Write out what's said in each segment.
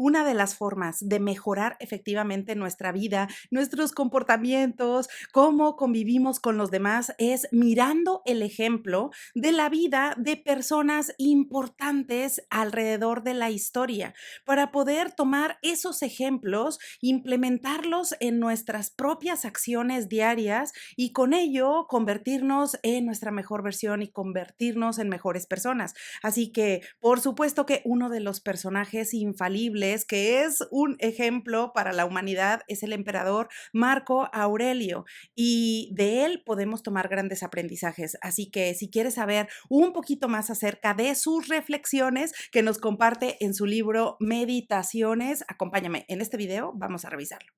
una de las formas de mejorar efectivamente nuestra vida, nuestros comportamientos, cómo convivimos con los demás, es mirando el ejemplo de la vida de personas importantes alrededor de la historia, para poder tomar esos ejemplos, implementarlos en nuestras propias acciones diarias y con ello convertirnos en nuestra mejor versión y convertirnos en mejores personas. Así que, por supuesto que uno de los personajes infalibles, que es un ejemplo para la humanidad, es el emperador Marco Aurelio, y de él podemos tomar grandes aprendizajes. Así que si quieres saber un poquito más acerca de sus reflexiones que nos comparte en su libro Meditaciones, acompáñame en este video, vamos a revisarlo.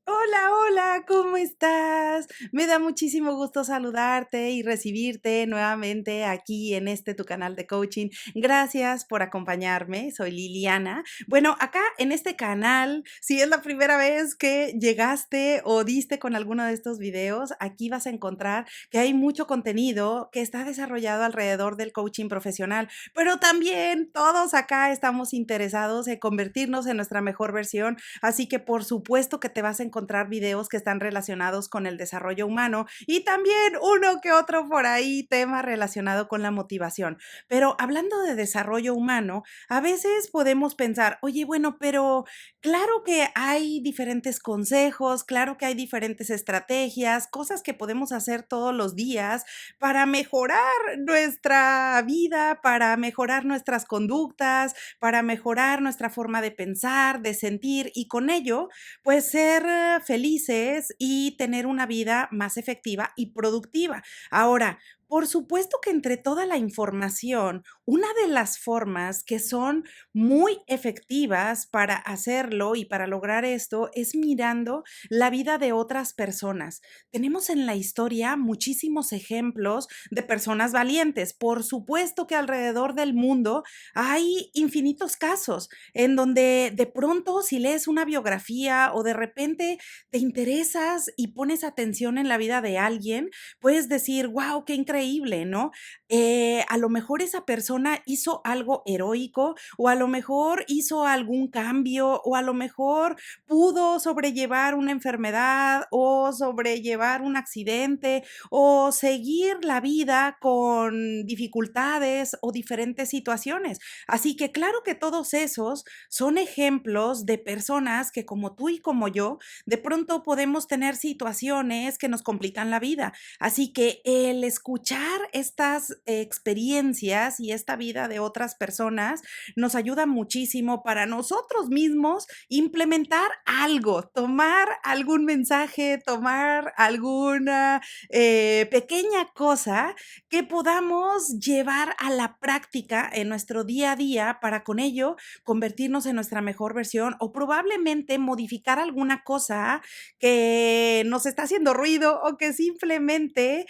Hola, hola, ¿cómo estás? Me da muchísimo gusto saludarte y recibirte nuevamente aquí en este tu canal de coaching. Gracias por acompañarme, soy Liliana. Bueno, acá en este canal, si es la primera vez que llegaste o diste con alguno de estos videos, aquí vas a encontrar que hay mucho contenido que está desarrollado alrededor del coaching profesional, pero también todos acá estamos interesados en convertirnos en nuestra mejor versión. Así que por supuesto que te vas a encontrar videos que están relacionados con el desarrollo humano y también uno que otro por ahí tema relacionado con la motivación. Pero hablando de desarrollo humano, a veces podemos pensar, oye, bueno, pero claro que hay diferentes consejos, claro que hay diferentes estrategias, cosas que podemos hacer todos los días para mejorar nuestra vida, para mejorar nuestras conductas, para mejorar nuestra forma de pensar, de sentir y con ello, pues ser felices y tener una vida más efectiva y productiva. Ahora, por supuesto que entre toda la información, una de las formas que son muy efectivas para hacerlo y para lograr esto es mirando la vida de otras personas. Tenemos en la historia muchísimos ejemplos de personas valientes. Por supuesto que alrededor del mundo hay infinitos casos en donde de pronto si lees una biografía o de repente te interesas y pones atención en la vida de alguien, puedes decir, wow, qué increíble, ¿no? A lo mejor esa persona hizo algo heroico o a lo mejor hizo algún cambio o a lo mejor pudo sobrellevar una enfermedad o sobrellevar un accidente o seguir la vida con dificultades o diferentes situaciones. Así que claro que todos esos son ejemplos de personas que como tú y como yo, de pronto podemos tener situaciones que nos complican la vida. Así que el escuchar estas experiencias y esta vida de otras personas nos ayuda muchísimo para nosotros mismos implementar algo, tomar algún mensaje, tomar alguna pequeña cosa que podamos llevar a la práctica en nuestro día a día para con ello convertirnos en nuestra mejor versión o probablemente modificar alguna cosa que nos está haciendo ruido o que simplemente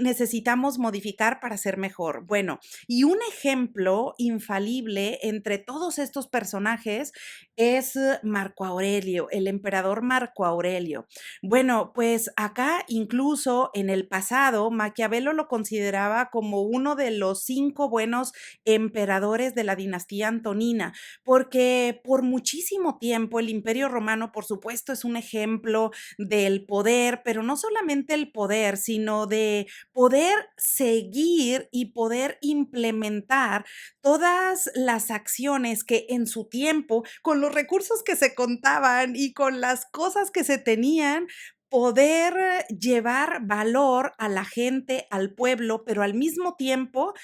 necesitamos modificar para ser mejor. Bueno, y un ejemplo infalible entre todos estos personajes es Marco Aurelio, el emperador Marco Aurelio. Bueno, pues acá incluso en el pasado, Maquiavelo lo consideraba como uno de los 5 buenos emperadores de la dinastía antonina, porque por muchísimo tiempo el Imperio Romano, por supuesto, es un ejemplo del poder, pero no solamente el poder, sino de poder seguir y poder implementar todas las acciones que en su tiempo, con los recursos que se contaban y con las cosas que se tenían, poder llevar valor a la gente, al pueblo, pero al mismo tiempo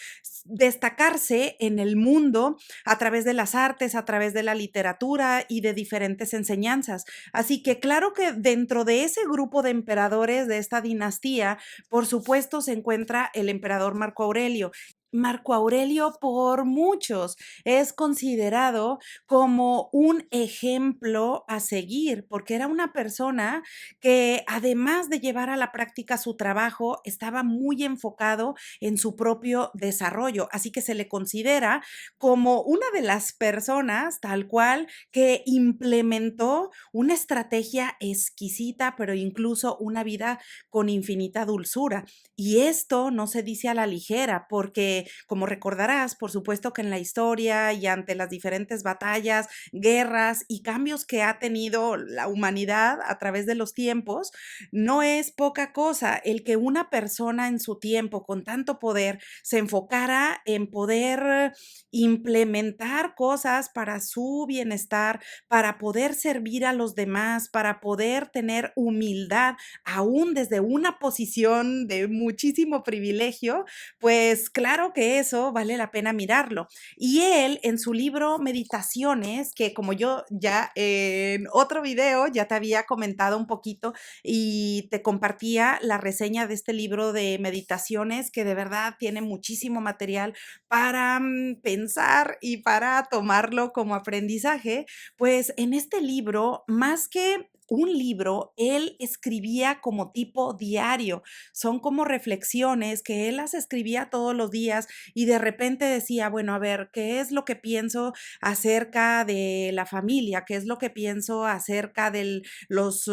destacarse en el mundo a través de las artes, a través de la literatura y de diferentes enseñanzas. Así que claro que dentro de ese grupo de emperadores de esta dinastía, por supuesto, se encuentra el emperador Marco Aurelio. Marco Aurelio por muchos es considerado como un ejemplo a seguir, porque era una persona que además de llevar a la práctica su trabajo, estaba muy enfocado en su propio desarrollo. Así que se le considera como una de las personas tal cual que implementó una estrategia exquisita, pero incluso una vida con infinita dulzura. Y esto no se dice a la ligera, porque porque, como recordarás, por supuesto que en la historia y ante las diferentes batallas, guerras y cambios que ha tenido la humanidad a través de los tiempos, no es poca cosa el que una persona en su tiempo con tanto poder se enfocara en poder implementar cosas para su bienestar, para poder servir a los demás, para poder tener humildad, aún desde una posición de muchísimo privilegio, pues claro que eso vale la pena mirarlo. Y él en su libro Meditaciones, que como yo ya en otro video ya te había comentado un poquito y te compartía la reseña de este libro de meditaciones, que de verdad tiene muchísimo material para pensar y para tomarlo como aprendizaje, pues en este libro, más que un libro, él escribía como tipo diario. Son como reflexiones que él las escribía todos los días y de repente decía, bueno, a ver, ¿qué es lo que pienso acerca de la familia? ¿Qué es lo que pienso acerca de los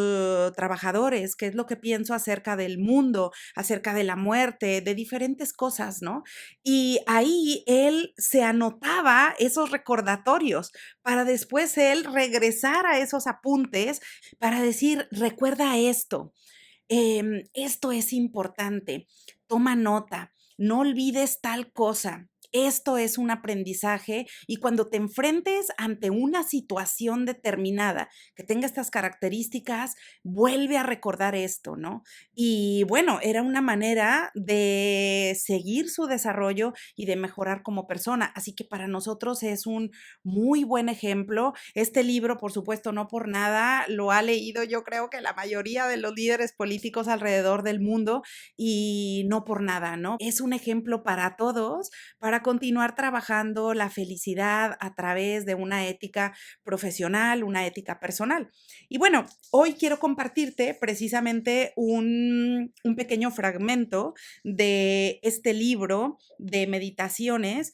trabajadores? ¿Qué es lo que pienso acerca del mundo, acerca de la muerte, de diferentes cosas, ¿no? Y ahí él se anotaba esos recordatorios para después él regresar a esos apuntes para decir, recuerda esto, esto es importante, toma nota, no olvides tal cosa. Esto es un aprendizaje y cuando te enfrentes ante una situación determinada que tenga estas características, vuelve a recordar esto, ¿no? Y bueno, era una manera de seguir su desarrollo y de mejorar como persona. Así que para nosotros es un muy buen ejemplo. Este libro, por supuesto, no por nada, lo ha leído yo creo que la mayoría de los líderes políticos alrededor del mundo y no por nada, ¿no? Es un ejemplo para todos, para continuar trabajando la felicidad a través de una ética profesional, una ética personal. Y bueno, hoy quiero compartirte precisamente un pequeño fragmento de este libro de meditaciones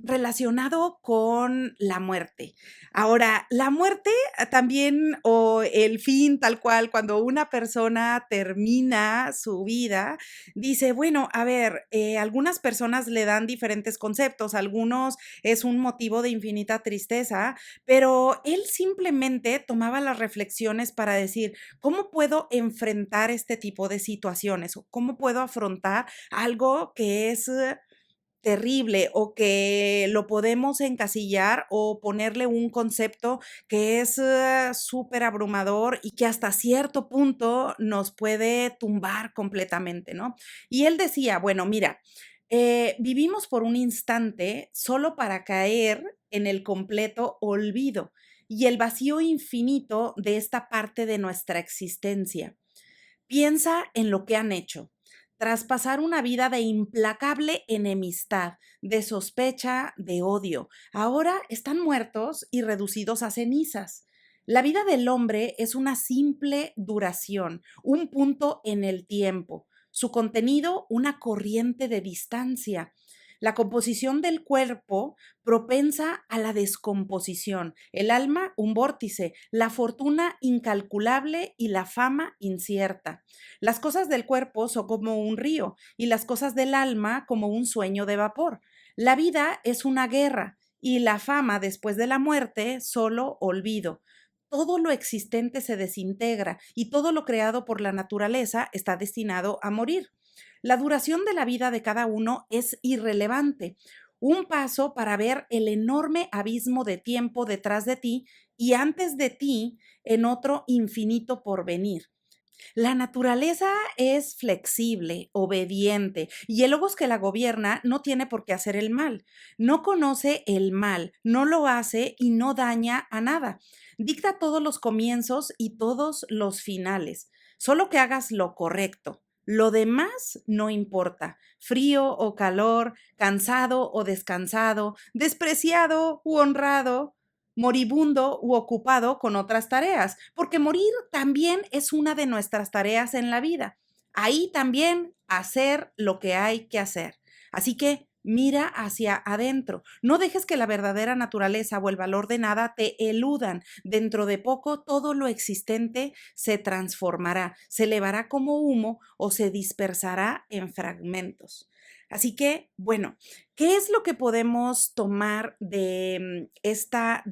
relacionado con la muerte. Ahora, la muerte también o el fin tal cual, cuando una persona termina su vida, dice, bueno, a ver, algunas personas le dan diferentes conceptos, algunos es un motivo de infinita tristeza, pero él simplemente tomaba las reflexiones para decir, ¿cómo puedo enfrentar este tipo de situaciones? ¿O cómo puedo afrontar algo que es terrible o que lo podemos encasillar o ponerle un concepto que es súper abrumador y que hasta cierto punto nos puede tumbar completamente, ¿no? Y él decía, bueno, mira, vivimos por un instante solo para caer en el completo olvido y el vacío infinito de esta parte de nuestra existencia. Piensa en lo que han hecho. Tras pasar una vida de implacable enemistad, de sospecha, de odio, ahora están muertos y reducidos a cenizas. La vida del hombre es una simple duración, un punto en el tiempo, su contenido una corriente de distancia. La composición del cuerpo propensa a la descomposición, el alma un vórtice, la fortuna incalculable y la fama incierta. Las cosas del cuerpo son como un río y las cosas del alma como un sueño de vapor. La vida es una guerra y la fama después de la muerte solo olvido. Todo lo existente se desintegra y todo lo creado por la naturaleza está destinado a morir. La duración de la vida de cada uno es irrelevante. Un paso para ver el enorme abismo de tiempo detrás de ti y antes de ti en otro infinito por venir. La naturaleza es flexible, obediente, y el logos que la gobierna no tiene por qué hacer el mal. No conoce el mal, no lo hace y no daña a nada. Dicta todos los comienzos y todos los finales. Solo que hagas lo correcto. Lo demás no importa. Frío o calor, cansado o descansado, despreciado u honrado, moribundo u ocupado con otras tareas, porque morir también es una de nuestras tareas en la vida. Ahí también hacer lo que hay que hacer. Así que mira hacia adentro. No dejes que la verdadera naturaleza o el valor de nada te eludan. Dentro de poco todo lo existente se transformará, se elevará como humo o se dispersará en fragmentos. Así que, bueno, ¿qué es lo que podemos tomar de esta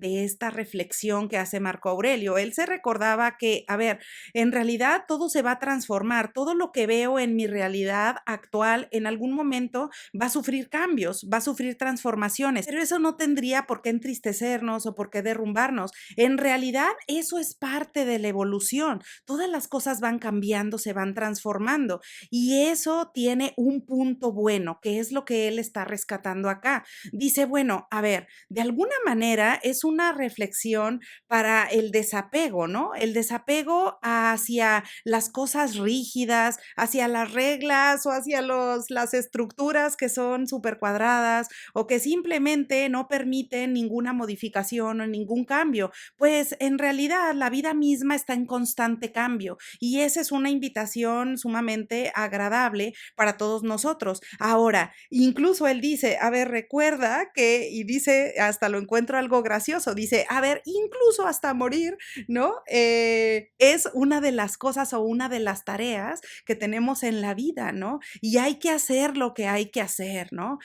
reflexión que hace Marco Aurelio? Él se recordaba que, a ver, en realidad todo se va a transformar, todo lo que veo en mi realidad actual en algún momento va a sufrir cambios, va a sufrir transformaciones, pero eso no tendría por qué entristecernos o por qué derrumbarnos. En realidad, eso es parte de la evolución. Todas las cosas van cambiando, se van transformando. Y eso tiene un punto bueno, que es lo que él está rescatando acá. Dice, bueno, a ver, de alguna manera es una reflexión para el desapego, ¿no? El desapego hacia las cosas rígidas, hacia las reglas o hacia las estructuras que son súper cuadradas o que simplemente no permiten ninguna modificación o ningún cambio. Pues en realidad la vida misma está en constante cambio y esa es una invitación sumamente agradable para todos nosotros. Ahora, incluso él dice, a ver, recuerda que, y dice, hasta lo encuentro algo gracioso, dice, a ver, incluso hasta morir, ¿no? Es una de las cosas o una de las tareas que tenemos en la vida, ¿no? Y hay que hacer lo que hay que hacer, ¿no?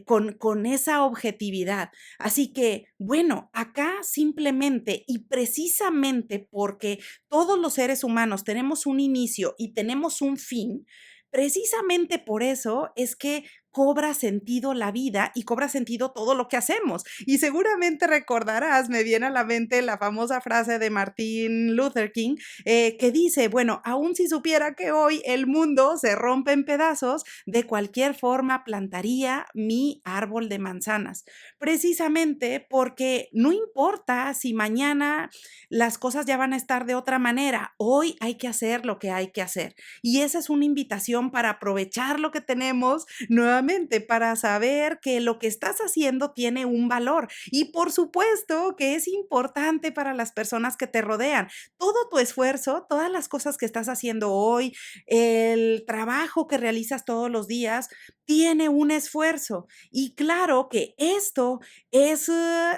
Con esa objetividad. Así que, bueno, acá simplemente y precisamente porque todos los seres humanos tenemos un inicio y tenemos un fin, precisamente por eso es que cobra sentido la vida y cobra sentido todo lo que hacemos. Y seguramente recordarás, me viene a la mente la famosa frase de Martin Luther King, que dice, bueno, aun si supiera que hoy el mundo se rompe en pedazos, de cualquier forma plantaría mi árbol de manzanas. Precisamente porque no importa si mañana las cosas ya van a estar de otra manera, hoy hay que hacer lo que hay que hacer. Y esa es una invitación para aprovechar lo que tenemos nuevamente, para saber que lo que estás haciendo tiene un valor. Y por supuesto que es importante para las personas que te rodean. Todo tu esfuerzo, todas las cosas que estás haciendo hoy, el trabajo que realizas todos los días, tiene un esfuerzo. Y claro que esto es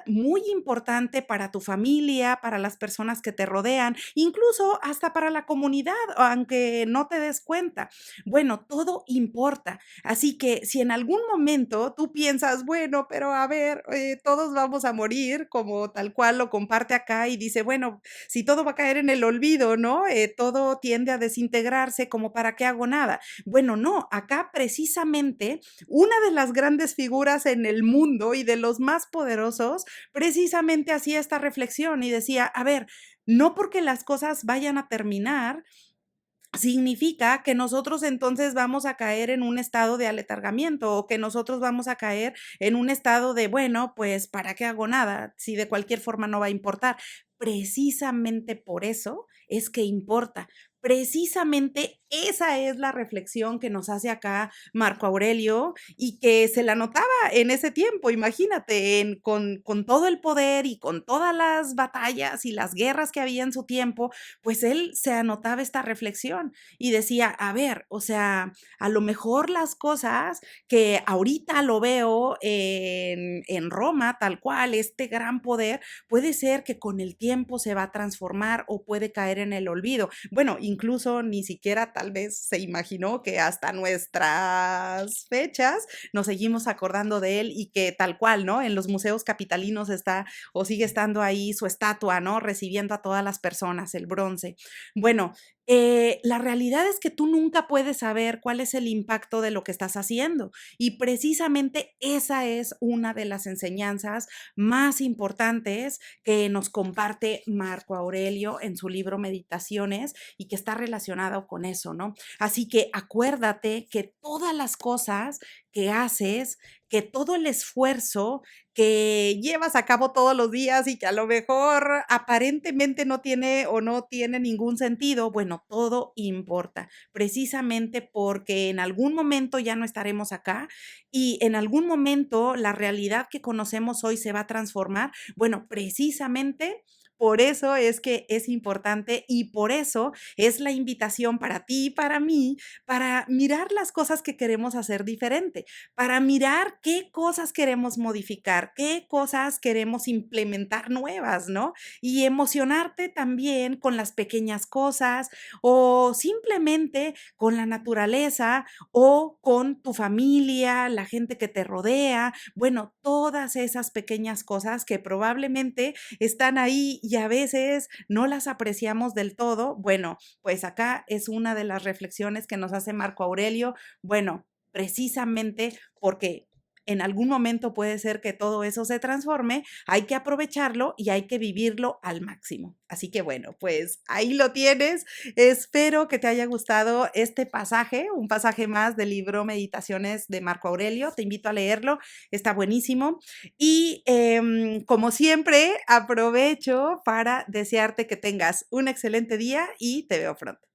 muy importante para tu familia, para las personas que te rodean, incluso hasta para la comunidad, aunque no te des cuenta. Bueno, todo importa. Así que si en algún momento tú piensas, bueno, pero a ver, todos vamos a morir, como tal cual lo comparte acá y dice, bueno, si todo va a caer en el olvido, ¿no? Todo tiende a desintegrarse, como para qué hago nada. Bueno, no, acá precisamente una de las grandes figuras en el mundo y de los más poderosos, precisamente hacía esta reflexión y decía, a ver, no porque las cosas vayan a terminar, significa que nosotros entonces vamos a caer en un estado de aletargamiento o que nosotros vamos a caer en un estado de, bueno, pues, ¿para qué hago nada? Si de cualquier forma no va a importar. Precisamente por eso es que importa. Precisamente esa es la reflexión que nos hace acá Marco Aurelio y que se la notaba en ese tiempo, imagínate, con todo el poder y con todas las batallas y las guerras que había en su tiempo, pues él se anotaba esta reflexión y decía, a ver, o sea, a lo mejor las cosas que ahorita lo veo en Roma, tal cual, este gran poder, puede ser que con el tiempo se va a transformar o puede caer en el olvido. Bueno, incluso ni siquiera tal vez se imaginó que hasta nuestras fechas nos seguimos acordando de él y que tal cual, ¿no? En los museos capitalinos está o sigue estando ahí su estatua, ¿no? Recibiendo a todas las personas, el bronce. Bueno, la realidad es que tú nunca puedes saber cuál es el impacto de lo que estás haciendo y precisamente esa es una de las enseñanzas más importantes que nos comparte Marco Aurelio en su libro Meditaciones y que está relacionado con eso, ¿no? Así que acuérdate que todas las cosas que haces, que todo el esfuerzo que llevas a cabo todos los días y que a lo mejor aparentemente no tiene o no tiene ningún sentido, bueno, todo importa, precisamente porque en algún momento ya no estaremos acá y en algún momento la realidad que conocemos hoy se va a transformar, bueno, precisamente por eso es que es importante y por eso es la invitación para ti y para mí, para mirar las cosas que queremos hacer diferente, para mirar qué cosas queremos modificar, qué cosas queremos implementar nuevas, ¿no? Y emocionarte también con las pequeñas cosas o simplemente con la naturaleza o con tu familia, la gente que te rodea, bueno, todas esas pequeñas cosas que probablemente están ahí y a veces no las apreciamos del todo. Bueno, pues acá es una de las reflexiones que nos hace Marco Aurelio. Bueno, precisamente porque en algún momento puede ser que todo eso se transforme, hay que aprovecharlo y hay que vivirlo al máximo. Así que bueno, pues ahí lo tienes. Espero que te haya gustado este pasaje, un pasaje más del libro Meditaciones de Marco Aurelio. Te invito a leerlo, está buenísimo. Y como siempre, aprovecho para desearte que tengas un excelente día y te veo pronto.